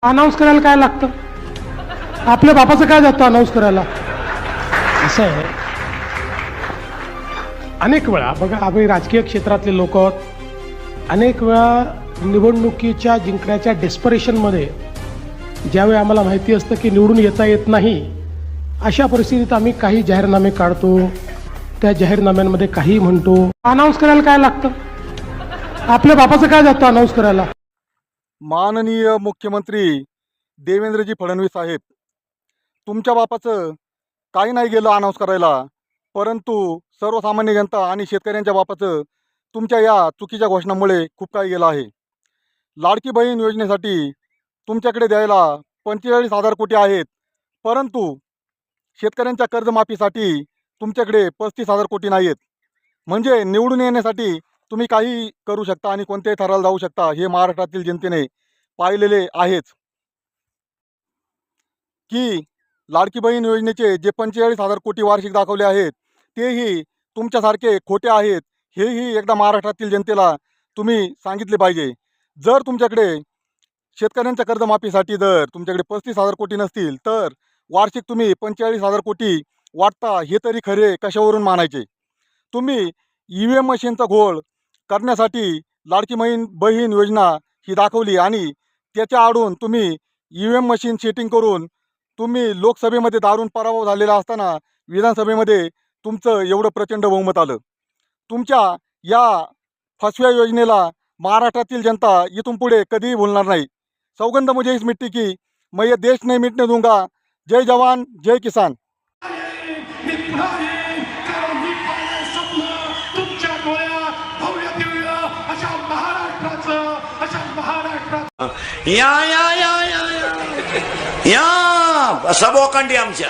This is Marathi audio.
अनाऊन्स करायला काय लागतं? आपल्या बापाचं काय जातं अनाऊन्स करायला? असं आहे. अनेक वेळा बघा, आम्ही राजकीय क्षेत्रातले लोक आहोत. अनेक वेळा निवडणुकीच्या जिंकण्याच्या डेस्परेशनमध्ये ज्यावेळी आम्हाला माहिती असतं की निवडून येता येत नाही, अशा परिस्थितीत आम्ही काही जाहीरनामे काढतो. त्या जाहीरनाम्यांमध्ये काही म्हणतो. अनाऊन्स करायला काय लागतं? आपल्या बापाचं काय जातं अनाऊन्स करायला? माननीय मुख्यमंत्री देवेंद्रजी फडणवीस साहेब, तुमच्या बापाचं काही नाही गेलं अनाऊन्स करायला, परंतु सर्वसामान्य जनता आणि शेतकऱ्यांच्या बापाचं तुमच्या या चुकीच्या घोषणामुळे खूप काही गेलं आहे. लाडकी बहीण योजनेसाठी तुमच्याकडे द्यायला 45,000 कोटी आहेत, परंतु शेतकऱ्यांच्या कर्जमाफीसाठी तुमच्याकडे 35,000 कोटी नाही आहेत. म्हणजे निवडून येण्यासाठी तुम्ही काही करू शकता आणि कोणत्याही थराला जाऊ शकता, हे महाराष्ट्रातील जनतेने पाहिलेले आहेच. की लाडकी बहीण योजनेचे जे 45,000 कोटी वार्षिक दाखवले आहेत, तेही तुमच्यासारखे खोटे आहेत, हेही एकदा महाराष्ट्रातील जनतेला तुम्ही सांगितले पाहिजे. जर तुमच्याकडे शेतकऱ्यांच्या कर्जमाफीसाठी जर तुमच्याकडे 35,000 कोटी नसतील, तर वार्षिक तुम्ही 45,000 कोटी वाटता, हे तरी खरे कशावरून मानायचे? तुम्ही EVM मशीनचा घोळ करण्यासाठी लाडकी बहीण योजना ही दाखवली आणि त्याच्या आडून तुम्ही EVM मशीन सेटिंग करून तुम्ही लोकसभेमध्ये दारुण पराभव झालेला असताना विधानसभेमध्ये तुमचं एवढं प्रचंड बहुमत आलं. तुमच्या या फसव्या योजनेला महाराष्ट्रातील जनता इथून पुढे कधीही भूलणार नाही. सौगंध मुझे इस मिट्टी की, मैं ये देश नहीं मिटने दूंगा. जय जवान जय किसान. या या या या या या सबोकंडी आमच्या.